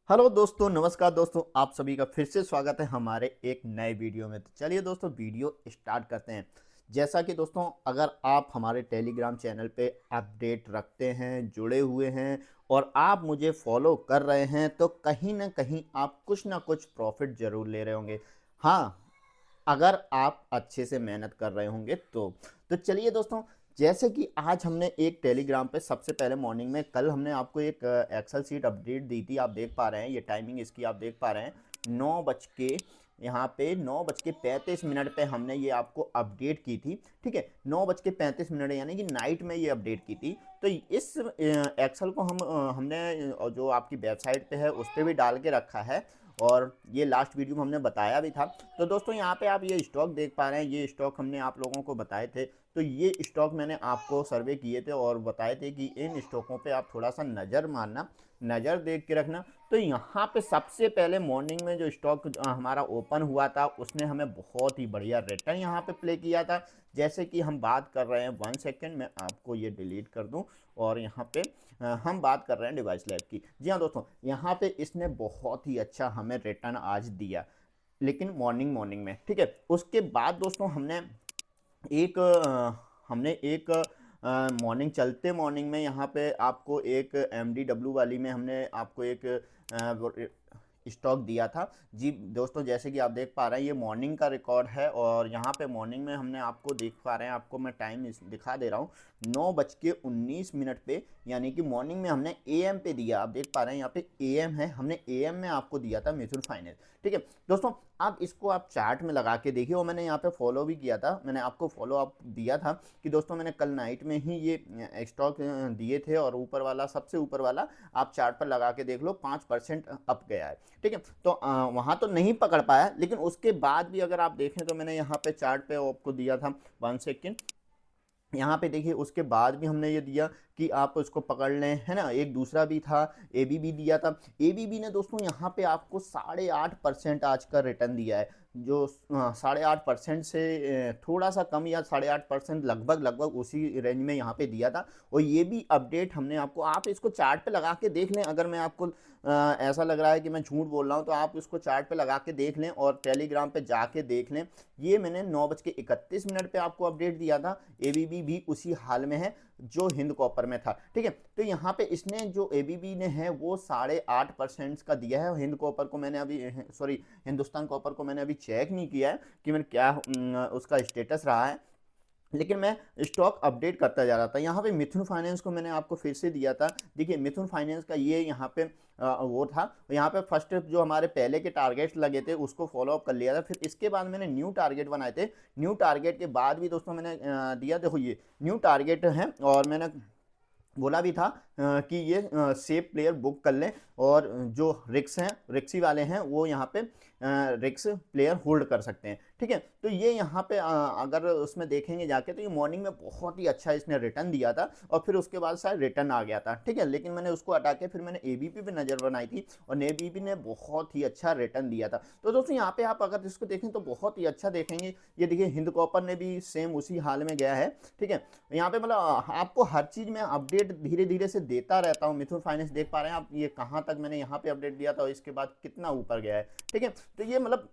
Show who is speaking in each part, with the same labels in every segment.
Speaker 1: Hello दोस्तों, नमस्कार दोस्तों। आप सभी का फिर से स्वागत है हमारे एक नए वीडियो में। तो चलिए दोस्तों, वीडियो स्टार्ट करते हैं। जैसा कि दोस्तों, अगर आप हमारे टेलीग्राम चैनल पे अपडेट रखते हैं, जुड़े हुए हैं और आप मुझे फॉलो कर रहे हैं, तो कहीं ना कहीं आप कुछ ना कुछ प्रॉफिट ज़रूर ले रहे होंगे। हाँ, अगर आप अच्छे से मेहनत कर रहे होंगे तो चलिए दोस्तों, जैसे कि आज हमने एक टेलीग्राम पे सबसे पहले मॉर्निंग में कल हमने आपको एक एक्सेल सीट अपडेट दी थी। आप देख पा रहे हैं, ये टाइमिंग इसकी आप देख पा रहे हैं। 9 बज के यहाँ पे 9:35 पे हमने ये आपको अपडेट की थी। ठीक है, 9:35 यानी कि नाइट में ये अपडेट की थी। तो इस एक्सेल को हमने जो आपकी वेबसाइट पे है उस पर भी डाल के रखा है और ये लास्ट वीडियो में हमने बताया भी था। तो दोस्तों, यहाँ पे आप ये स्टॉक देख पा रहे हैं। ये स्टॉक हमने आप लोगों को बताए थे। तो ये स्टॉक मैंने आपको सर्वे किए थे और बताए थे कि इन स्टॉकों पे आप थोड़ा सा नज़र मारना, नज़र देख के रखना। तो यहाँ पे सबसे पहले मॉर्निंग में जो स्टॉक हमारा ओपन हुआ था उसने हमें बहुत ही बढ़िया रिटर्न यहाँ पे प्ले किया था। जैसे कि हम बात कर रहे हैं, 1 सेकेंड मैं आपको ये डिलीट कर दूँ और यहाँ पे हम बात कर रहे हैं डिवाइस लैब की। जी हाँ दोस्तों, यहाँ पे इसने बहुत ही अच्छा हमें रिटर्न आज दिया, लेकिन मॉर्निंग मॉर्निंग में। ठीक है, उसके बाद दोस्तों हमने एक मॉर्निंग चलते मॉर्निंग में यहाँ पे आपको एक MDW वाली में हमने आपको एक स्टॉक दिया था। जी दोस्तों, जैसे कि आप देख पा रहे हैं, ये मॉर्निंग का रिकॉर्ड है और यहाँ पे मॉर्निंग में हमने आपको देख पा रहे हैं, आपको मैं टाइम दिखा दे रहा हूँ। 9:19 पे, यानी कि मॉर्निंग में हमने AM पे दिया। आप देख पा रहे हैं यहाँ पे AM है, हमने AM में आपको दिया था म्यूचुअल फाइनेंस। ठीक है दोस्तों, आप इसको आप चार्ट में लगा के देखिए और मैंने यहाँ पे फॉलो भी किया था। मैंने आपको फॉलो अप दिया था कि दोस्तों मैंने कल नाइट में ही ये स्टॉक दिए थे और ऊपर वाला, सबसे ऊपर वाला आप चार्ट पर लगा के देख लो, 5% अप गया है। ठीक है, तो वहाँ तो नहीं पकड़ पाया, लेकिन उसके बाद भी अगर आप देखें तो मैंने यहाँ पे चार्ट पे आपको दिया था। 1 सेकेंड, यहाँ पे देखिए, उसके बाद भी हमने ये दिया कि आप उसको पकड़ लें, है ना। एक दूसरा भी था, ABB दिया था। ABB ने दोस्तों यहाँ पे आपको 8.5% आज का रिटर्न दिया है, जो 8.5% से थोड़ा सा कम, या 8.5% लगभग लगभग उसी रेंज में यहाँ पे दिया था। और ये भी अपडेट हमने आपको, आप इसको चार्ट पे लगा के देख लें। अगर मैं आपको ऐसा लग रहा है कि मैं झूठ बोल रहा हूँ, तो आप इसको चार्ट पे लगा के देख लें और टेलीग्राम पे जाके देख लें। ये मैंने 9:31 पे आपको अपडेट दिया था। ABB भी उसी हाल में है जो हिंद कॉपर में था। ठीक है, तो यहाँ पे इसने जो ABB ने है वो 8.5% का दिया है। हिंद कॉपर को मैंने अभी, सॉरी, हिंदुस्तान कॉपर को मैंने अभी चेक नहीं किया है कि मैंने क्या उसका स्टेटस रहा है, लेकिन मैं स्टॉक अपडेट करता जा रहा था। यहाँ पे मिथुन फाइनेंस को मैंने आपको फिर से दिया था। देखिए, मिथुन फाइनेंस का ये यहाँ पे वो था। यहाँ पे फर्स्ट जो हमारे पहले के टारगेट्स लगे थे उसको फॉलो अप कर लिया था। फिर इसके बाद मैंने न्यू टारगेट बनाए थे। न्यू टारगेट के बाद भी दोस्तों मैंने दिया। देखो, ये न्यू टारगेट है और मैंने बोला भी था कि ये सेफ प्लेयर बुक कर लें और जो रिक्स हैं, रिक्सी वाले हैं, वो यहाँ पे रिक्स प्लेयर होल्ड कर सकते हैं। ठीक है, तो ये यहाँ पे अगर उसमें देखेंगे जाके, तो ये मॉर्निंग में बहुत ही अच्छा इसने रिटर्न दिया था और फिर उसके बाद शायद रिटर्न आ गया था। ठीक है, लेकिन मैंने उसको हटा के फिर मैंने ABP पे नज़र बनाई थी और ABP ने बहुत ही अच्छा रिटर्न दिया था। तो दोस्तों, यहाँ पे आप अगर इसको देखें तो बहुत ही अच्छा देखेंगे। ये देखिए, हिंद कॉपर ने भी सेम उसी हाल में गया है। ठीक है, यहाँ पे मतलब आपको हर चीज़ में अपडेट धीरे धीरे से देता रहता हूँ। मिथुन फाइनेंस देख पा रहे हैं आप, ये कहाँ तक मैंने यहाँ पे अपडेट दिया था और इसके बाद कितना ऊपर गया है। ठीक है, तो ये मतलब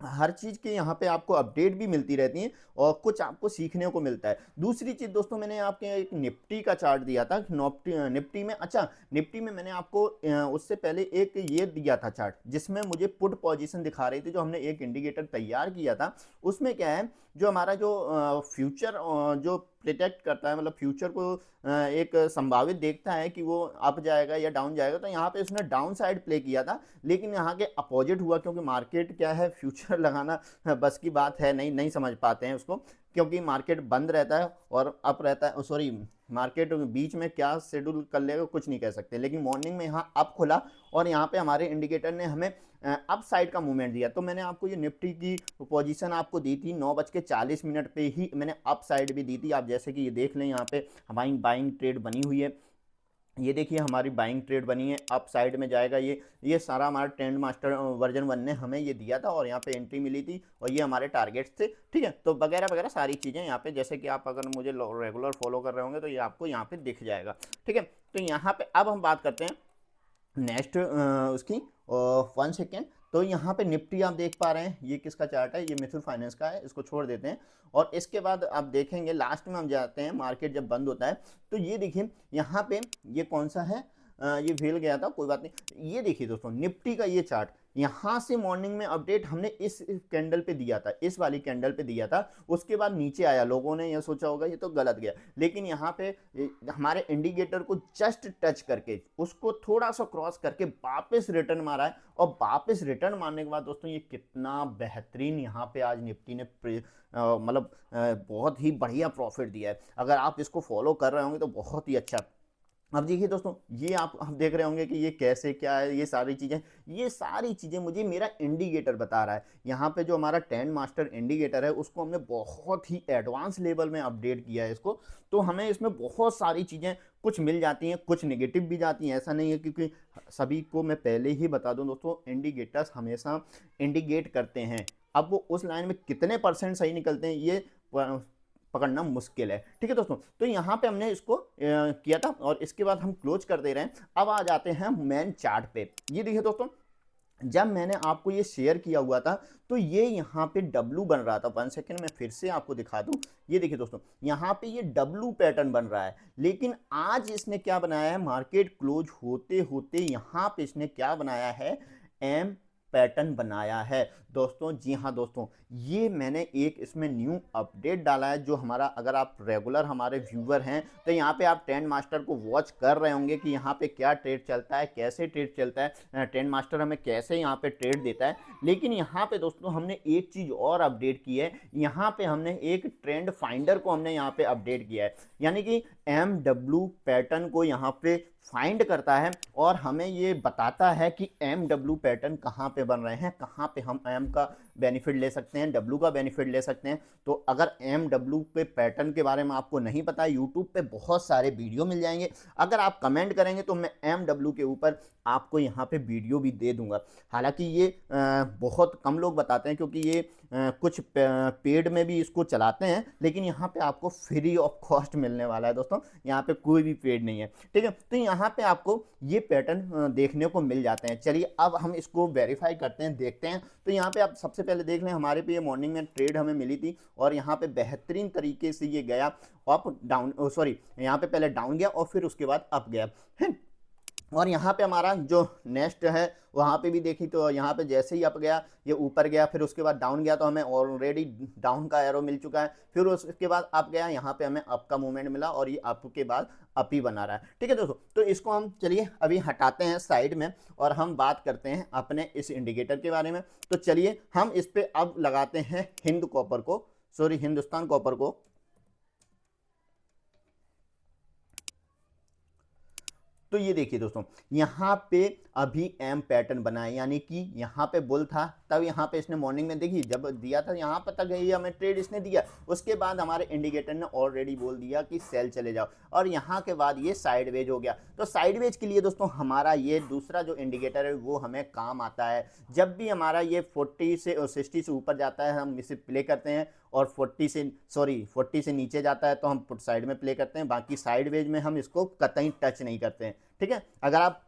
Speaker 1: हर चीज़ के यहाँ पे आपको अपडेट भी मिलती रहती है और कुछ आपको सीखने को मिलता है। दूसरी चीज़ दोस्तों, मैंने आपके एक निफ्टी का चार्ट दिया था। निफ्टी में, अच्छा, निफ्टी में मैंने आपको उससे पहले एक ये दिया था चार्ट, जिसमें मुझे पुट पोजीशन दिखा रही थी। जो हमने एक इंडिकेटर तैयार किया था, उसमें क्या है, जो हमारा जो फ्यूचर जो प्रिडिक्ट करता है, मतलब फ्यूचर को एक संभावित देखता है कि वो अप जाएगा या डाउन जाएगा, तो यहाँ पे उसने डाउन साइड प्ले किया था। लेकिन यहाँ के अपोजिट हुआ, क्योंकि मार्केट क्या है, फ्यूचर लगाना बस की बात है नहीं, नहीं समझ पाते हैं उसको, क्योंकि मार्केट बंद रहता है और अप रहता है, सॉरी, मार्केट बीच में क्या शेड्यूल कर लेगा कुछ नहीं कह सकते। लेकिन मॉर्निंग में यहाँ अप खुला और यहाँ पे हमारे इंडिकेटर ने हमें अप साइड का मूवमेंट दिया। तो मैंने आपको ये निफ्टी की पोजीशन आपको दी थी 9:40 पे ही मैंने अप साइड भी दी थी। आप जैसे कि ये देख लें, यहाँ पे हमारी बाइंग ट्रेड बनी हुई है। ये देखिए, हमारी बाइंग ट्रेड बनी है, अप साइड में जाएगा। ये सारा हमारा ट्रेंड मास्टर वर्जन 1 ने हमें ये दिया था और यहाँ पे एंट्री मिली थी और ये हमारे टारगेट्स थे। ठीक है, तो वगैरह वगैरह सारी चीज़ें यहाँ पे, जैसे कि आप अगर मुझे रेगुलर फॉलो कर रहे होंगे तो ये आपको यहाँ पे दिख जाएगा। ठीक है, तो यहाँ पे अब हम बात करते हैं नेक्स्ट उसकी 1 सेकेंड। तो यहाँ पे निफ्टी आप देख पा रहे हैं, ये किसका चार्ट है, ये मिथुन फाइनेंस का है, इसको छोड़ देते हैं। और इसके बाद आप देखेंगे लास्ट में हम जाते हैं, मार्केट जब बंद होता है तो ये देखिए यहाँ पे ये कौन सा है, ये फेल गया था, कोई बात नहीं। ये देखिए दोस्तों निफ्टी का ये चार्ट, यहाँ से मॉर्निंग में अपडेट हमने इस कैंडल पे दिया था, इस वाली कैंडल पे दिया था, उसके बाद नीचे आया, लोगों ने ये सोचा होगा ये तो गलत गया, लेकिन यहाँ पे हमारे इंडिकेटर को जस्ट टच करके उसको थोड़ा सा क्रॉस करके वापस रिटर्न मारा है। और वापस रिटर्न मारने के बाद दोस्तों ये कितना बेहतरीन यहाँ पे आज निफ्टी ने मतलब बहुत ही बढ़िया प्रॉफिट दिया है। अगर आप इसको फॉलो कर रहे होंगे तो बहुत ही अच्छा। अब देखिए दोस्तों, ये आप देख रहे होंगे कि ये कैसे क्या है, ये सारी चीज़ें मुझे मेरा इंडिकेटर बता रहा है। यहाँ पे जो हमारा 10 मास्टर इंडिकेटर है उसको हमने बहुत ही एडवांस लेवल में अपडेट किया है इसको। तो हमें इसमें बहुत सारी चीज़ें कुछ मिल जाती हैं, कुछ नेगेटिव भी जाती हैं, ऐसा नहीं है, क्योंकि सभी को मैं पहले ही बता दूं दोस्तों, इंडिकेटर्स हमेशा इंडिकेट करते हैं। अब वो उस लाइन में कितने % सही निकलते हैं ये पकड़ना मुश्किल है। ठीक है दोस्तों, तो यहाँ पे हमने इसको किया था और इसके बाद हम क्लोज कर दे रहे हैं। अब आ जाते हैं मेन चार्ट पे। ये देखिए दोस्तों, जब मैंने आपको ये शेयर किया हुआ था तो ये यहाँ पे डब्लू बन रहा था। 1 सेकेंड में फिर से आपको दिखा दूं, ये देखिए दोस्तों यहाँ पे ये डब्लू पैटर्न बन रहा है, लेकिन आज इसने क्या बनाया है, मार्केट क्लोज होते होते यहाँ पे इसने क्या बनाया है, एम पैटर्न बनाया है दोस्तों। जी हाँ दोस्तों, ये मैंने एक इसमें न्यू अपडेट डाला है, जो हमारा, अगर आप रेगुलर हमारे व्यूवर हैं तो यहाँ पे आप 10 मास्टर को वॉच कर रहे होंगे कि यहाँ पे क्या ट्रेड चलता है, कैसे ट्रेड चलता है, 10 मास्टर हमें कैसे यहाँ पे ट्रेड देता है। लेकिन यहाँ पे दोस्तों हमने एक चीज़ और अपडेट की है, यहाँ पे हमने एक ट्रेंड फाइंडर को हमने यहाँ पे अपडेट किया है, यानी कि MW पैटर्न को यहाँ पे फाइंड करता है और हमें ये बताता है कि MW पैटर्न कहाँ पे बन रहे हैं, कहाँ पे हम M का बेनिफिट ले सकते हैं, W का बेनिफिट ले सकते हैं। तो अगर MW पे पैटर्न के बारे में आपको नहीं पता, यूट्यूब पे बहुत सारे वीडियो मिल जाएंगे, अगर आप कमेंट करेंगे तो मैं MW के ऊपर आपको यहाँ पे वीडियो भी दे दूंगा। हालांकि ये बहुत कम लोग बताते हैं, क्योंकि ये कुछ पेड में भी इसको चलाते हैं, लेकिन यहाँ पे आपको फ्री ऑफ कॉस्ट मिलने वाला है दोस्तों, यहाँ पे कोई भी पेड नहीं है। ठीक है, तो यहाँ पे आपको ये पैटर्न देखने को मिल जाते हैं। चलिए अब हम इसको वेरीफाई करते हैं, देखते हैं। तो यहाँ पे आप सबसे पहले देख लें, हमारे पे ये मॉर्निंग में ट्रेड हमें मिली थी और यहाँ पे बेहतरीन तरीके से ये गया अप डाउन, सॉरी यहाँ पे पहले डाउन गया और फिर उसके बाद अप गया है। और यहाँ पे हमारा जो नेक्स्ट है वहाँ पे भी देखी तो यहाँ पे जैसे ही अप गया ये ऊपर गया, फिर उसके बाद डाउन गया, तो हमें ऑलरेडी डाउन का एरो मिल चुका है। फिर उसके बाद अप गया, यहाँ पे हमें अप का मूवमेंट मिला और ये अप के बाद अप ही बना रहा है। ठीक है दोस्तों, तो इसको हम चलिए अभी हटाते हैं साइड में और हम बात करते हैं अपने इस इंडिकेटर के बारे में। तो चलिए हम इस पर अब लगाते हैं हिंदुस्तान कॉपर को। तो ये देखिए दोस्तों, यहाँ पे अभी एम पैटर्न बना है, यानी कि यहाँ पे बुल था, तब यहाँ पे इसने मॉर्निंग में देखी जब दिया था, यहाँ पर तक ये हमें ट्रेड इसने दिया, उसके बाद हमारे इंडिकेटर ने ऑलरेडी बोल दिया कि सेल चले जाओ, और यहाँ के बाद ये साइडवेज हो गया। तो साइडवेज के लिए दोस्तों हमारा ये दूसरा जो इंडिकेटर है वो हमें काम आता है। जब भी हमारा ये 40 से और 60 से ऊपर जाता है हम इसे प्ले करते हैं, और 40 से नीचे जाता है तो हम पुट साइड में प्ले करते हैं, बाकी साइडवेज में हम इसको कतई टच नहीं करते हैं। ठीक है, अगर आप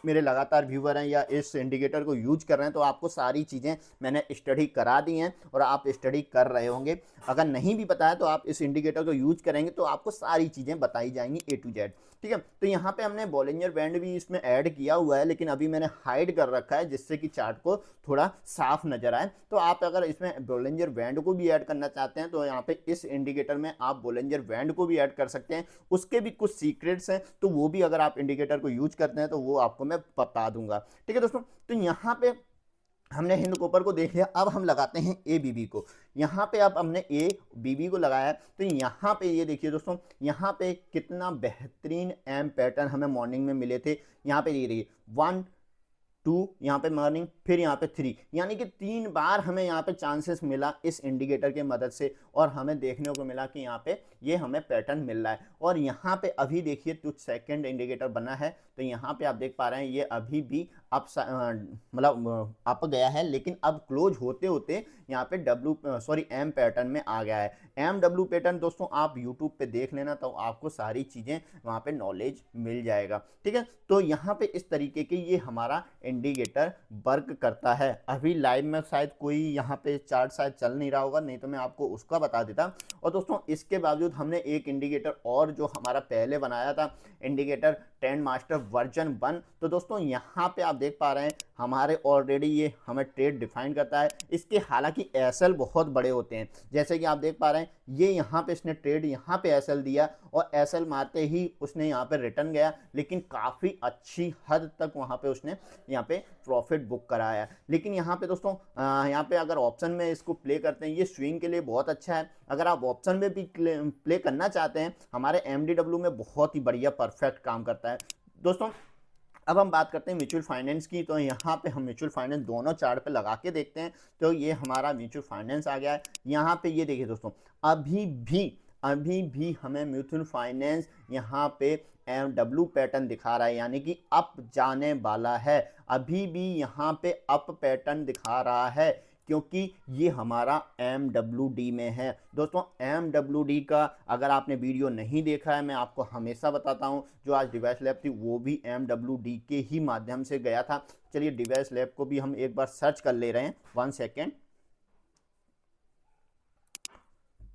Speaker 1: मेरे लगातार व्यूवर हैं या इस इंडिकेटर को यूज कर रहे हैं तो आपको सारी चीज़ें मैंने स्टडी करा दी हैं और आप स्टडी कर रहे होंगे। अगर नहीं भी पता है तो आप इस इंडिकेटर को यूज करेंगे तो आपको सारी चीज़ें बताई जाएंगी A to Z। ठीक है, तो यहाँ पे हमने बॉलिंजर बैंड भी इसमें ऐड किया हुआ है, लेकिन अभी मैंने हाइड कर रखा है जिससे कि चार्ट को थोड़ा साफ नजर आए। तो आप अगर इसमें बॉलिंजर बैंड को भी ऐड करना चाहते हैं तो यहाँ पे इस इंडिकेटर में आप बॉलिंजर बैंड को भी ऐड कर सकते हैं, उसके भी कुछ सीक्रेट्स हैं, तो वो भी अगर आप इंडिकेटर को यूज करते हैं तो वो आपको मैं बता दूंगा। ठीक है दोस्तों, तो यहाँ पे हमने हिंद कॉपर को देख लिया, अब हम लगाते हैं ABB को। यहाँ पे अब हमने ABB को लगाया, तो यहाँ पे ये देखिए दोस्तों, यहाँ पे कितना बेहतरीन एम पैटर्न हमें मॉर्निंग में मिले थे। यहाँ पे ये देखिए 1 2, यहाँ पे मॉर्निंग फिर यहाँ पे 3, यानी कि 3 बार हमें यहाँ पे चांसेस मिला इस इंडिकेटर के मदद से, और हमें देखने को मिला कि यहाँ पे ये हमें पैटर्न मिल रहा है। और यहाँ पे अभी देखिए कुछ सेकंड इंडिकेटर बना है, तो यहाँ पे आप देख पा रहे हैं ये अभी भी अप मतलब अप गया है, लेकिन अब क्लोज होते होते यहाँ पे एम पैटर्न में आ गया है। एम डब्ल्यू पैटर्न दोस्तों आप यूट्यूब पे देख लेना, तो आपको सारी चीज़ें वहाँ पे नॉलेज मिल जाएगा, ठीक है। तो यहाँ पे इस तरीके के ये हमारा इंडिकेटर वर्क करता है। अभी लाइव में शायद कोई यहाँ पे चार्ट शायद चल नहीं रहा होगा, नहीं तो मैं आपको उसका बता देता। और दोस्तों इसके बावजूद हमने एक इंडिकेटर और जो हमारा पहले बनाया था, इंडिकेटर ट्रेंड मास्टर वर्जन 1, तो दोस्तों यहाँ पे आप देख पा रहे हैं हमारे ऑलरेडी ये हमें ट्रेड डिफाइन करता है। इसके हालांकि एसएल बहुत बड़े होते हैं, जैसे कि आप देख पा रहे हैं ये यहाँ पे इसने ट्रेड यहाँ पे एसएल दिया और एसएल मारते ही उसने यहाँ पे रिटर्न गया, लेकिन काफ़ी अच्छी हद तक वहाँ पे उसने यहाँ पे प्रॉफिट बुक कराया। लेकिन यहाँ पे दोस्तों यहाँ पे अगर ऑप्शन में इसको प्ले करते हैं, ये स्विंग के लिए बहुत अच्छा है। अगर आप ऑप्शन में भी प्ले करना चाहते हैं, हमारे एमडीडब्ल्यू में बहुत ही बढ़िया परफेक्ट काम करता है दोस्तों। अब हम बात करते हैं म्यूचुअल फाइनेंस की, तो यहाँ पे हम म्यूचुअल फाइनेंस दोनों चार्ट पे लगा के देखते हैं। तो ये हमारा म्यूचुअल फाइनेंस आ गया है। यहाँ पे ये देखिए दोस्तों, अभी भी हमें म्यूचुअल फाइनेंस यहाँ पे डब्ल्यू पैटर्न दिखा रहा है, यानी कि अप जाने वाला है। अभी भी यहाँ पे अप पैटर्न दिखा रहा है, क्योंकि ये हमारा MWD में है दोस्तों। MWD का अगर आपने वीडियो नहीं देखा है, मैं आपको हमेशा बताता हूँ, जो आज डिवाइस लैब थी वो भी MWD के ही माध्यम से गया था। चलिए डिवाइस लैब को भी हम एक बार सर्च कर ले रहे हैं, 1 सेकेंड।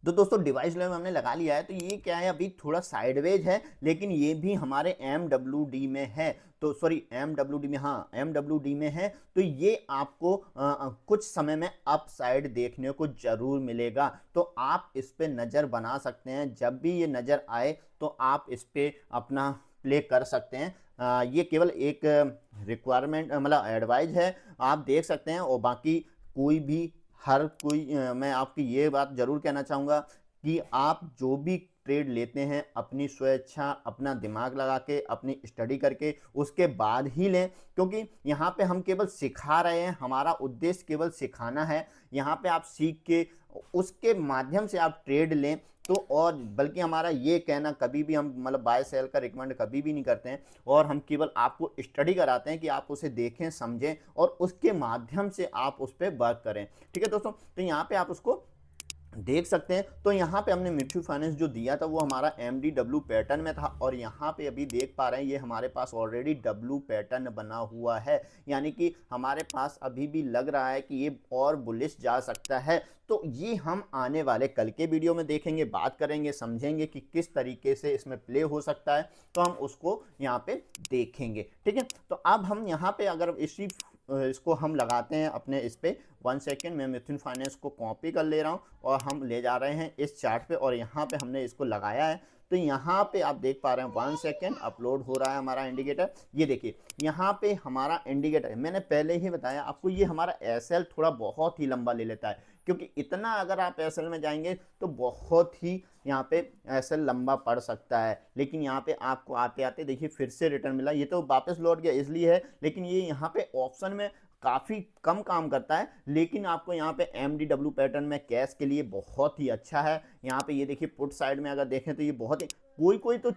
Speaker 1: तो दोस्तों डिवाइस लैब हमने लगा लिया है। तो ये क्या है, अभी थोड़ा साइडवेज है, लेकिन ये भी हमारे MWD में है। तो सॉरी MWD में, हाँ MWD में है। तो ये आपको कुछ समय में अप साइड देखने को जरूर मिलेगा। तो आप इस पे नज़र बना सकते हैं, जब भी ये नज़र आए तो आप इस पे अपना प्ले कर सकते हैं। ये केवल एक रिक्वायरमेंट मतलब एडवाइस है, आप देख सकते हैं। और बाकी कोई भी हर कोई मैं आपकी ये बात ज़रूर कहना चाहूँगा कि आप जो भी ट्रेड लेते हैं अपनी स्वेच्छा, अपना दिमाग लगा के, अपनी स्टडी करके उसके बाद ही लें, क्योंकि यहाँ पे हम केवल सिखा रहे हैं, हमारा उद्देश्य केवल सिखाना है। यहाँ पे आप सीख के उसके माध्यम से आप ट्रेड लें। तो और बल्कि हमारा ये कहना कभी भी हम मतलब बाय सेल का रिकमेंड कभी भी नहीं करते हैं, और हम केवल आपको स्टडी कराते हैं कि आप उसे देखें, समझें और उसके माध्यम से आप उस पर वर्क करें, ठीक है दोस्तों। तो यहाँ पे आप उसको देख सकते हैं। तो यहाँ पे हमने म्यूचुअल फाइनेंस जो दिया था वो हमारा MDW पैटर्न में था, और यहाँ पे अभी देख पा रहे हैं ये हमारे पास ऑलरेडी W पैटर्न बना हुआ है, यानी कि हमारे पास अभी भी लग रहा है कि ये और बुलिश जा सकता है। तो ये हम आने वाले कल के वीडियो में देखेंगे, बात करेंगे, समझेंगे कि किस तरीके से इसमें प्ले हो सकता है। तो हम उसको यहाँ पे देखेंगे, ठीक है। तो अब हम यहाँ पे अगर इसको हम लगाते हैं अपने इस पे, 1 सेकेंड, मैं म्यूचुअल फाइनेंस को कॉपी कर ले रहा हूँ और हम ले जा रहे हैं इस चार्ट पे, और यहाँ पे हमने इसको लगाया है। तो यहाँ पे आप देख पा रहे हैं 1 सेकेंड, अपलोड हो रहा है हमारा इंडिकेटर। ये देखिए यहाँ पे हमारा इंडिकेटर है, मैंने पहले ही बताया आपको, ये हमारा एसएल थोड़ा बहुत ही लंबा ले लेता है, क्योंकि इतना अगर आप एसएल में जाएंगे तो बहुत ही यहाँ पे एसएल लंबा पड़ सकता है। लेकिन यहाँ पे आपको आते आते देखिए फिर से रिटर्न मिला, ये तो वापस लौट गया इसलिए है, लेकिन ये यहाँ पे ऑप्शन में काफ़ी कम काम करता है। लेकिन आपको यहाँ पे MDW पैटर्न में कैश के लिए बहुत ही अच्छा है। यहाँ पे ये देखिए पुट साइड में अगर देखें तो ये बहुत ही, कोई तो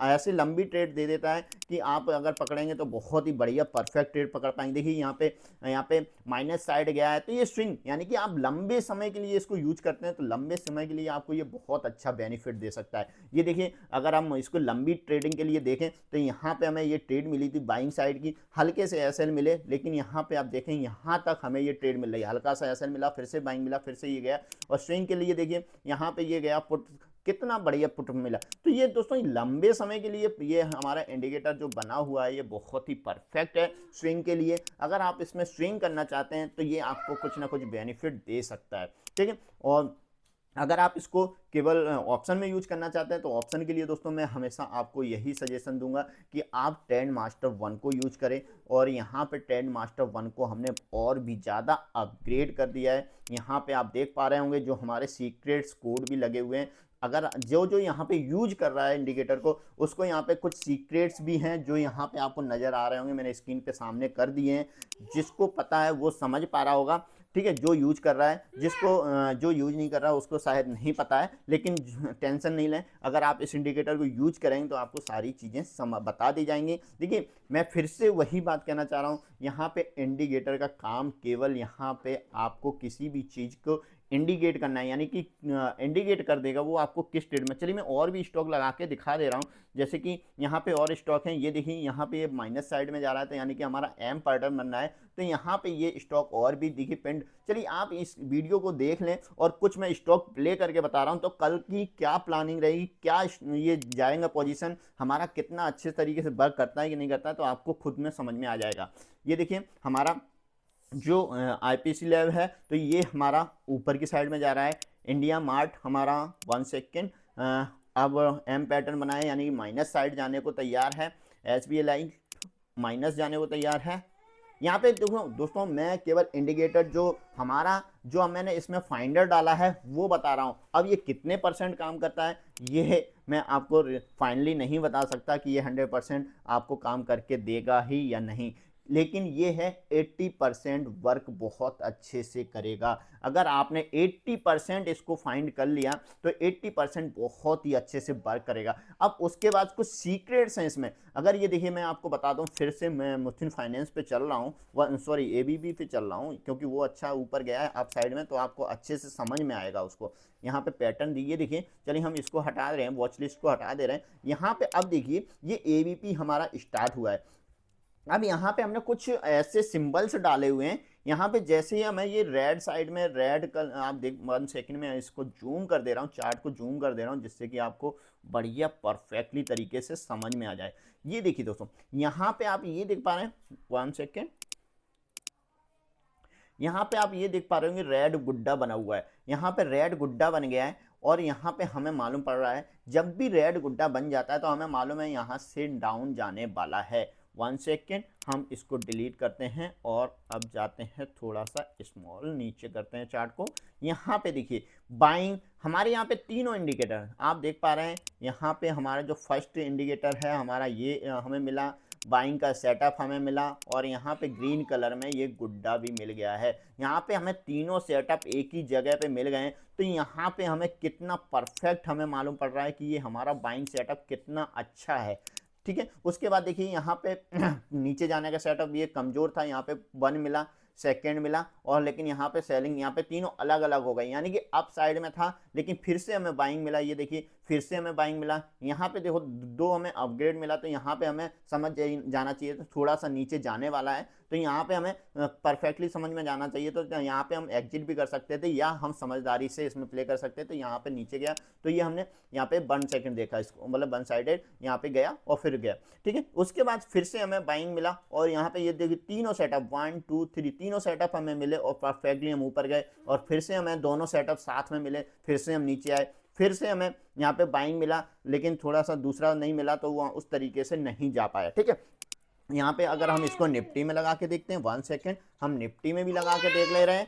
Speaker 1: ऐसे लंबी ट्रेड दे देता है कि आप अगर पकड़ेंगे तो बहुत ही बढ़िया परफेक्ट ट्रेड पकड़ पाएंगे। देखिए यहाँ पे माइनस साइड गया है, तो ये स्विंग, यानी कि आप लंबे समय के लिए इसको यूज करते हैं तो लंबे समय के लिए आपको ये बहुत अच्छा बेनिफिट दे सकता है। ये देखिए अगर हम इसको लंबी ट्रेडिंग के लिए देखें तो यहाँ पे हमें ये ट्रेड मिली थी बाइंग साइड की, हल्के से एसएल मिले, लेकिन यहाँ पे आप देखें यहाँ तक हमें ये ट्रेड मिल रही है, हल्का सा एसएल मिला, फिर से बाइंग मिला, फिर से ये गया। और स्विंग के लिए देखिए यहाँ पे ये गया पुट, कितना बढ़िया पुट मिला। तो ये दोस्तों लंबे समय के लिए ये हमारा इंडिकेटर जो बना हुआ है ये बहुत ही परफेक्ट है स्विंग के लिए। अगर आप इसमें स्विंग करना चाहते हैं तो ये आपको कुछ ना कुछ बेनिफिट दे सकता है, ठीक है। और अगर आप इसको केवल ऑप्शन में यूज करना चाहते हैं तो ऑप्शन के लिए दोस्तों मैं हमेशा आपको यही सजेशन दूंगा कि आप ट्रेंड मास्टर 1 को यूज करें। और यहाँ पे ट्रेंड मास्टर 1 को हमने और भी ज़्यादा अपग्रेड कर दिया है। यहाँ पे आप देख पा रहे होंगे जो हमारे सीक्रेट्स कोड भी लगे हुए हैं। अगर जो जो यहाँ पे यूज कर रहा है इंडिकेटर को, उसको यहाँ पे कुछ सीक्रेट्स भी हैं जो यहाँ पे आपको नज़र आ रहे होंगे, मैंने स्क्रीन पे सामने कर दिए हैं। जिसको पता है वो समझ पा रहा होगा, ठीक है, जो यूज कर रहा है। जिसको जो यूज नहीं कर रहा है उसको शायद नहीं पता है, लेकिन टेंशन नहीं लें, अगर आप इस इंडिकेटर को यूज करेंगे तो आपको सारी चीज़ें बता दी जाएंगी। देखिए मैं फिर से वही बात कहना चाह रहा हूँ, यहाँ पे इंडिकेटर का काम केवल यहाँ पे आपको किसी भी चीज़ को इंडिकेट करना है, यानी कि इंडिकेट कर देगा वो आपको किस ट्रेड में। चलिए मैं और भी स्टॉक लगा के दिखा दे रहा हूँ, जैसे कि यहाँ पे और स्टॉक हैं, ये देखिए यहाँ पे ये माइनस साइड में जा रहा है, तो यानी कि हमारा एम पैटर्न बन रहा है। तो यहाँ पे ये स्टॉक और भी देखिए पेंड, चलिए आप इस वीडियो को देख लें और कुछ मैं स्टॉक प्ले करके बता रहा हूँ, तो कल की क्या प्लानिंग रहेगी, क्या ये जाएगा पोजीशन हमारा, कितना अच्छे तरीके से वर्क करता है कि नहीं करता है, तो आपको खुद में समझ में आ जाएगा। ये देखिए हमारा जो आईपीसी लैब है, तो ये हमारा ऊपर की साइड में जा रहा है। इंडिया मार्ट हमारा 1 सेकेंड अब एम पैटर्न बना है, यानी कि माइनस साइड जाने को तैयार है। SBI माइनस जाने को तैयार है। यहाँ पे देखो दोस्तों, मैं केवल इंडिकेटर जो हमारा जो अब मैंने इसमें फाइंडर डाला है वो बता रहा हूँ। अब ये कितने परसेंट काम करता है ये मैं आपको फाइनली नहीं बता सकता कि ये 100% आपको काम करके देगा ही या नहीं, लेकिन ये है 80% वर्क बहुत अच्छे से करेगा। अगर आपने 80% इसको फाइंड कर लिया तो 80% बहुत ही अच्छे से वर्क करेगा। अब उसके बाद कुछ सीक्रेट्स हैं इसमें, अगर ये देखिए मैं आपको बता दूं, फिर से मैं मुथूट फाइनेंस पे चल रहा हूँ, सॉरी ABB पे चल रहा हूँ, क्योंकि वो अच्छा ऊपर गया है अप साइड में, तो आपको अच्छे से समझ में आएगा उसको। यहाँ पे पैटर्न दिए देखिए, चलिए हम इसको हटा रहे हैं, वॉच लिस्ट को हटा दे रहे हैं। यहाँ पे अब देखिए ये ABP हमारा स्टार्ट हुआ है। अब यहाँ पे हमने कुछ ऐसे सिंबल्स डाले हुए हैं, यहाँ पे जैसे ही हमें ये रेड साइड में रेड कल, आप देख 1 सेकंड में इसको जूम कर दे रहा हूँ, चार्ट को जूम कर दे रहा हूँ, जिससे कि आपको बढ़िया परफेक्टली तरीके से समझ में आ जाए। ये देखिए दोस्तों, यहाँ पे आप ये देख पा रहे हैं, 1 सेकेंड, यहाँ पे आप ये देख पा रहे होंगे रेड गुड्डा बना हुआ है, यहाँ पे रेड गुड्डा बन गया है। और यहाँ पे हमें मालूम पड़ रहा है जब भी रेड गुड्डा बन जाता है तो हमें मालूम है यहाँ से डाउन जाने वाला है। 1 सेकेंड, हम इसको डिलीट करते हैं और अब जाते हैं थोड़ा सा स्मॉल नीचे करते हैं चार्ट को। यहाँ पे देखिए बाइंग, हमारे यहाँ पे तीनों इंडिकेटर आप देख पा रहे हैं। यहाँ पे हमारा जो फर्स्ट इंडिकेटर है हमारा ये हमें मिला, बाइंग का सेटअप हमें मिला, और यहाँ पे ग्रीन कलर में ये गुड्डा भी मिल गया है। यहाँ पे हमें तीनों सेटअप एक ही जगह पे मिल गए, तो यहाँ पे हमें कितना परफेक्ट हमें मालूम पड़ रहा है कि ये हमारा बाइंग सेटअप कितना अच्छा है, ठीक है। उसके बाद देखिए यहाँ पे नीचे जाने का सेटअप ये कमजोर था, यहाँ पे 1 मिला, सेकेंड मिला, और लेकिन यहाँ पे सेलिंग, यहाँ पे तीनों अलग अलग हो गई, यानी कि अप साइड में था लेकिन फिर से हमें बाइंग मिला। ये देखिए फिर से हमें बाइंग मिला, यहाँ पे देखो 2 हमें अपग्रेड मिला, तो यहाँ पे हमें समझ जाना चाहिए, तो थोड़ा सा नीचे जाने वाला है, तो यहाँ पे हमें परफेक्टली समझ में जाना चाहिए। तो यहाँ पे हम एग्जिट भी कर सकते थे या हम समझदारी से इसमें प्ले कर सकते थे। तो यहाँ पे नीचे गया, तो ये हमने यहाँ पे 1 सेकंड देखा इसको, मतलब 1 साइडेड यहाँ पे गया और फिर गया, ठीक है। उसके बाद फिर से हमें बाइंग मिला, और यहाँ पे ये देखिए तीनों सेटअप 1 2 3 तीनों सेटअप हमें मिले और परफेक्टली हम ऊपर गए, और फिर से हमें दोनों सेटअप साथ में मिले, फिर से हम नीचे आए, फिर से हमें यहाँ पे बाइंग मिला, लेकिन थोड़ा सा दूसरा नहीं मिला, तो वो उस तरीके से नहीं जा पाया, ठीक है। यहाँ पे अगर हम इसको निफ्टी में लगा के देखते हैं, 1 सेकेंड, हम निफ्टी में भी लगा के देख ले रहे हैं।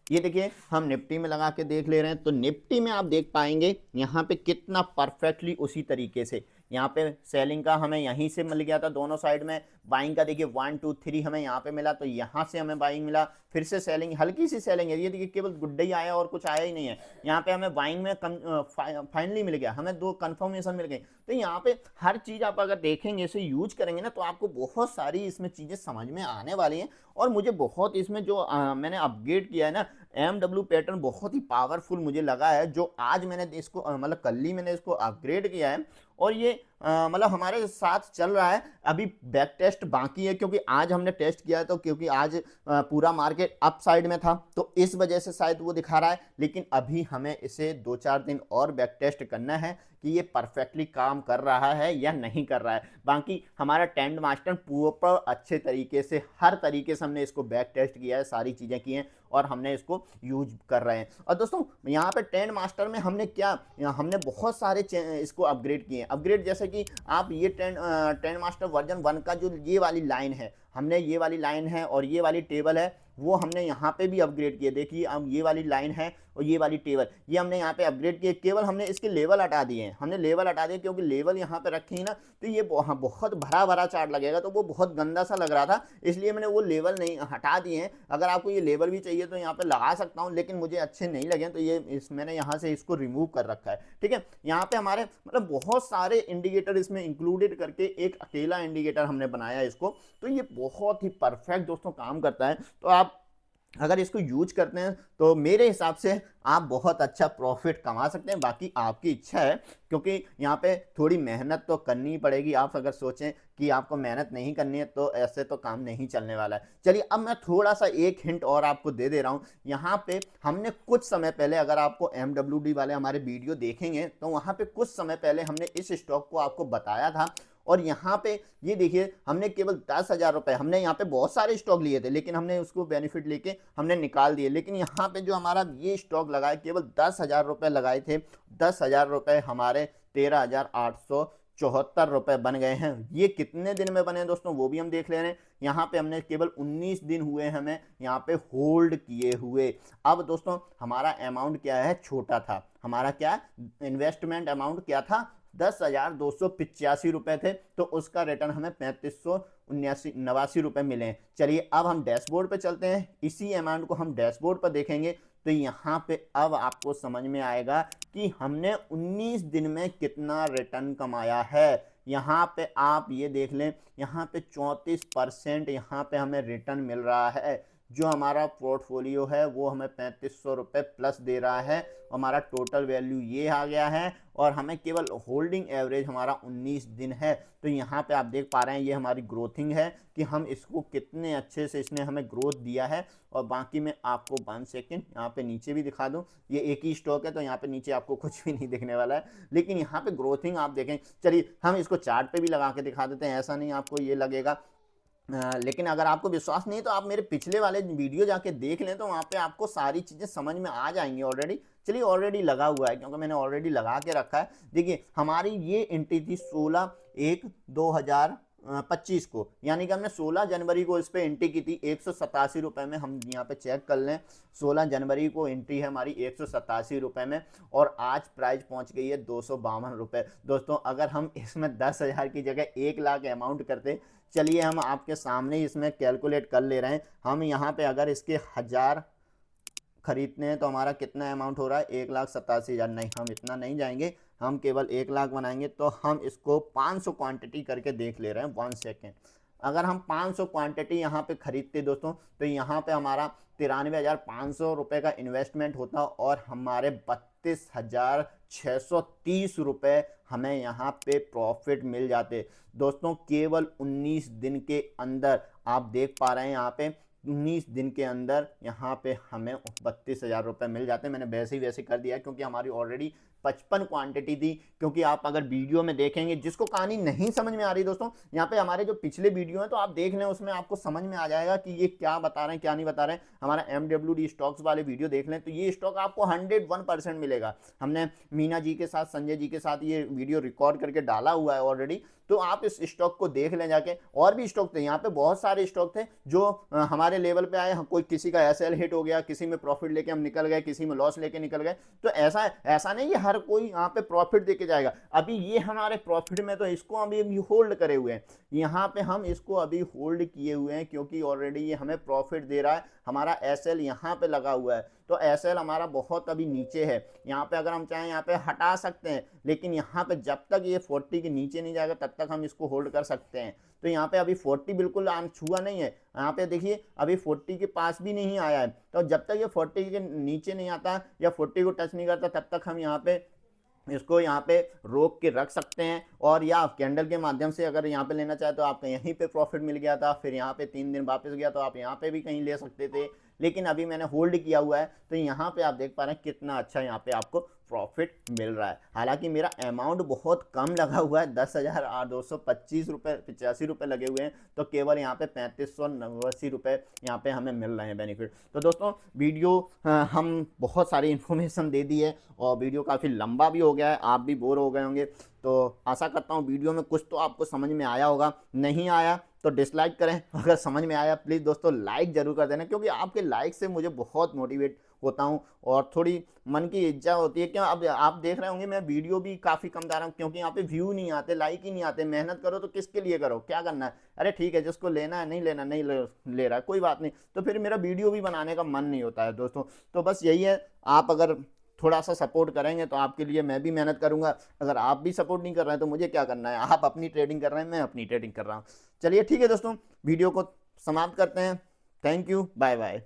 Speaker 1: ये देखिए हम निफ्टी में लगा के देख ले रहे हैं, तो निफ्टी में आप देख पाएंगे यहाँ पे कितना परफेक्टली उसी तरीके से यहाँ पे सेलिंग का हमें यहीं से मिल गया था दोनों साइड में, बाइंग का देखिए 1 2 3 हमें यहाँ पे मिला, तो यहाँ से हमें बाइंग मिला, फिर से सेलिंग, हल्की सी सेलिंग है, ये देखिए केवल गुड्डा ही आया और कुछ आया ही नहीं है। यहाँ पे हमें बाइंग में फाइनली मिल गया, हमें 2 कंफर्मेशन मिल गई। तो यहाँ पे हर चीज़ आप अगर देखेंगे, इसे यूज करेंगे ना, तो आपको बहुत सारी इसमें चीज़ें समझ में आने वाली हैं। और मुझे बहुत इसमें जो मैंने अपग्रेड किया है ना, MW पैटर्न बहुत ही पावरफुल मुझे लगा है, जो आज मैंने इसको मतलब कल ही मैंने इसको अपग्रेड किया है, और ये मतलब हमारे साथ चल रहा है। अभी बैक टेस्ट बाकी है, क्योंकि आज हमने टेस्ट किया है, तो क्योंकि आज पूरा मार्केट अप साइड में था, तो इस वजह से शायद वो दिखा रहा है, लेकिन अभी हमें इसे 2-4 दिन और बैक टेस्ट करना है कि ये परफेक्टली काम कर रहा है या नहीं कर रहा है। बाकी हमारा ट्रेंड मास्टर प्रॉपर अच्छे तरीके से हर तरीके से हमने इसको बैक टेस्ट किया है, सारी चीज़ें की हैं और हमने इसको यूज कर रहे हैं। और दोस्तों यहाँ पे ट्रेंड मास्टर में हमने क्या, हमने बहुत सारे इसको अपग्रेड किए हैं। अपग्रेड जैसे कि आप ये ट्रेंड मास्टर वर्जन 1 का जो ये वाली लाइन है, हमने ये वाली लाइन है और ये वाली टेबल है वो हमने यहाँ पे भी अपग्रेड किए। देखिए अब ये वाली लाइन है और ये वाली टेबल ये हमने यहाँ पे अपग्रेड किए, केवल हमने इसके लेवल हटा दिए हैं, हमने लेवल हटा दिए क्योंकि लेवल यहाँ पे रखे हैं ना तो ये बहुत भरा भरा चार्ट लगेगा, तो वो बहुत गंदा सा लग रहा था, इसलिए मैंने वो लेवल नहीं हटा दिए हैं। अगर आपको ये लेवल भी चाहिए तो यहाँ पे लगा सकता हूँ, लेकिन मुझे अच्छे नहीं लगे तो ये मैंने यहाँ से इसको रिमूव कर रखा है। ठीक है, यहाँ पे हमारे मतलब बहुत सारे इंडिकेटर इसमें इंक्लूडेड करके एक अकेला इंडिकेटर हमने बनाया इसको, तो ये बहुत ही परफेक्ट दोस्तों काम करता है। तो आप अगर इसको यूज करते हैं तो मेरे हिसाब से आप बहुत अच्छा प्रॉफिट कमा सकते हैं। बाकी आपकी इच्छा है, क्योंकि यहाँ पे थोड़ी मेहनत तो करनी ही पड़ेगी। आप अगर सोचें कि आपको मेहनत नहीं करनी है तो ऐसे तो काम नहीं चलने वाला है। चलिए अब मैं थोड़ा सा एक हिंट और आपको दे दे रहा हूँ। यहाँ पे हमने कुछ समय पहले, अगर आपको MWD वाले हमारे वीडियो देखेंगे तो वहाँ पे कुछ समय पहले हमने इस स्टॉक को आपको बताया था, और यहाँ पे ये देखिए हमने केवल 10,000 रुपए, हमने यहाँ पे बहुत सारे स्टॉक लिए थे लेकिन हमने उसको बेनिफिट लेके हमने निकाल दिए, लेकिन यहाँ पे जो हमारा ये स्टॉक लगाए केवल 10,000 रुपए लगाए थे। 10,000 रुपए हमारे 13,874 रुपए बन गए हैं। ये कितने दिन में बने दोस्तों वो भी हम देख ले रहे हैं। यहाँ पे हमने केवल 19 दिन हुए हमें यहाँ पे होल्ड किए हुए। अब दोस्तों हमारा अमाउंट क्या है, छोटा था, हमारा क्या इन्वेस्टमेंट अमाउंट क्या था, 10,285 रुपए थे, तो उसका रिटर्न हमें 3589 रुपए मिले। चलिए अब हम डैशबोर्ड पे चलते हैं, इसी अमाउंट को हम डैशबोर्ड पर देखेंगे तो यहाँ पे अब आपको समझ में आएगा कि हमने 19 दिन में कितना रिटर्न कमाया है। यहाँ पे आप ये देख लें, यहाँ पे 34% यहाँ पे हमें रिटर्न मिल रहा है। जो हमारा पोर्टफोलियो है वो हमें 3500 रुपये प्लस दे रहा है, हमारा टोटल वैल्यू ये आ गया है, और हमें केवल होल्डिंग एवरेज हमारा 19 दिन है। तो यहाँ पे आप देख पा रहे हैं ये हमारी ग्रोथिंग है कि हम इसको कितने अच्छे से इसने हमें ग्रोथ दिया है। और बाकी मैं आपको 1 सेकेंड यहाँ पे नीचे भी दिखा दूँ, ये एक ही स्टॉक है तो यहाँ पे नीचे आपको कुछ भी नहीं दिखने वाला है, लेकिन यहाँ पे ग्रोथिंग आप देखें। चलिए हम इसको चार्ट पे भी लगा के दिखा देते हैं, ऐसा नहीं आपको ये लगेगा, लेकिन अगर आपको विश्वास नहीं है तो आप मेरे पिछले वाले वीडियो जाके देख लें, तो वहाँ पे आपको सारी चीज़ें समझ में आ जाएंगी ऑलरेडी। चलिए ऑलरेडी लगा हुआ है क्योंकि मैंने ऑलरेडी लगा के रखा है। देखिए हमारी ये एंट्री थी 16/1/2025 को, यानी कि हमने 16 जनवरी को इस पर एंट्री की थी 187 रुपये में। हम यहाँ पे चेक कर लें, 16 जनवरी को एंट्री है हमारी 187 रुपये में, और आज प्राइस पहुँच गई है 252 रुपये। दोस्तों अगर हम इसमें 10,000 की जगह 1 लाख अमाउंट करते, चलिए हम आपके सामने ही इसमें कैलकुलेट कर ले रहे हैं। हम यहाँ पे अगर इसके 1000 खरीदते हैं तो हमारा कितना अमाउंट हो रहा है, 1,87,000। नहीं, हम इतना नहीं जाएंगे, हम केवल 1 लाख बनाएंगे। तो हम इसको 500 क्वांटिटी करके देख ले रहे हैं। 1 सेकेंड, अगर हम 500 क्वांटिटी यहाँ पे खरीदते दोस्तों तो यहाँ पे हमारा 93,500 रुपये का इन्वेस्टमेंट होता, और हमारे 32,630 रुपये हमें यहाँ पे प्रॉफिट मिल जाते दोस्तों, केवल 19 दिन के अंदर। आप देख पा रहे हैं यहाँ पे 19 दिन के अंदर यहाँ पे हमें 32,000 रुपये मिल जाते हैं। मैंने वैसे ही वैसे कर दिया क्योंकि हमारी ऑलरेडी 55 क्वांटिटी थी। क्योंकि आप अगर वीडियो में देखेंगे, जिसको कहानी नहीं समझ में आ रही दोस्तों, यहाँ पे हमारे जो पिछले वीडियो हैं तो आप देख लें, उसमें आपको समझ में आ जाएगा कि ये क्या बता रहे हैं क्या नहीं बता रहे हैं। हमारा MWD स्टॉक्स वाले वीडियो देख लें तो ये स्टॉक आपको 101% मिलेगा। हमने मीना जी के साथ, संजय जी के साथ ये वीडियो रिकॉर्ड करके डाला हुआ है ऑलरेडी, तो आप इस स्टॉक को देख लें जाके। और भी स्टॉक थे यहाँ पे, बहुत सारे स्टॉक थे जो हमारे लेवल पे आए। कोई किसी का SL हिट हो गया, किसी में प्रॉफिट लेके हम निकल गए, किसी में लॉस लेके निकल गए। तो ऐसा नहीं है हर कोई यहाँ पे प्रॉफिट देके जाएगा। अभी ये हमारे प्रॉफिट में, तो इसको अभी होल्ड करे हुए हैं। यहाँ पे हम इसको अभी होल्ड किए हुए हैं क्योंकि ऑलरेडी ये हमें प्रॉफिट दे रहा है। हमारा SL यहाँ पे लगा हुआ है, तो SL हमारा बहुत अभी नीचे है। यहाँ पे अगर हम चाहें यहाँ पे हटा सकते हैं, लेकिन यहाँ पे जब तक ये 40 के नीचे नहीं जाएगा तब तक हम इसको होल्ड कर सकते हैं। तो यहाँ पे अभी 40 बिल्कुल छुआ नहीं है। यहाँ पे देखिए अभी 40 के पास भी नहीं आया है। तो जब तक ये 40 के नीचे नहीं आता या 40 को टच नहीं करता, तब तक हम यहाँ पे इसको यहाँ पे रोक के रख सकते हैं। और या आप कैंडल के माध्यम से अगर यहाँ पे लेना चाहे तो आपका यहीं पे प्रॉफिट मिल गया था, फिर यहाँ पे 3 दिन वापस गया तो आप यहाँ पे भी कहीं ले सकते थे, लेकिन अभी मैंने होल्ड किया हुआ है। तो यहाँ पे आप देख पा रहे हैं कितना अच्छा यहाँ पे आपको प्रॉफिट मिल रहा है। हालांकि मेरा अमाउंट बहुत कम लगा हुआ है, 10,225 रुपये 85 रुपये लगे हुए हैं, तो केवल यहाँ पे 3589 रुपये यहाँ पे हमें मिल रहे हैं बेनिफिट। तो दोस्तों वीडियो हम बहुत सारी इन्फॉर्मेशन दे दी है और वीडियो काफ़ी लंबा भी हो गया है, आप भी बोर हो गए होंगे। तो आशा करता हूँ वीडियो में कुछ तो आपको समझ में आया होगा, नहीं आया तो डिसलाइक करें, अगर समझ में आया प्लीज़ दोस्तों लाइक ज़रूर कर देना, क्योंकि आपके लाइक से मुझे बहुत मोटिवेट होता हूँ और थोड़ी मन की इच्छा होती है। क्यों, अब आप देख रहे होंगे मैं वीडियो भी काफ़ी कम डाल रहा हूँ, क्योंकि यहाँ पे व्यू नहीं आते, लाइक ही नहीं आते। मेहनत करो तो किसके लिए करो, क्या करना है, अरे ठीक है जिसको लेना है नहीं लेना, नहीं ले रहा है कोई बात नहीं, तो फिर मेरा वीडियो भी बनाने का मन नहीं होता है दोस्तों। तो बस यही है, आप अगर थोड़ा सा सपोर्ट करेंगे तो आपके लिए मैं भी मेहनत करूंगा। अगर आप भी सपोर्ट नहीं कर रहे हैं तो मुझे क्या करना है, आप अपनी ट्रेडिंग कर रहे हैं, मैं अपनी ट्रेडिंग कर रहा हूँ। चलिए ठीक है दोस्तों, वीडियो को समाप्त करते हैं। Thank you, bye bye.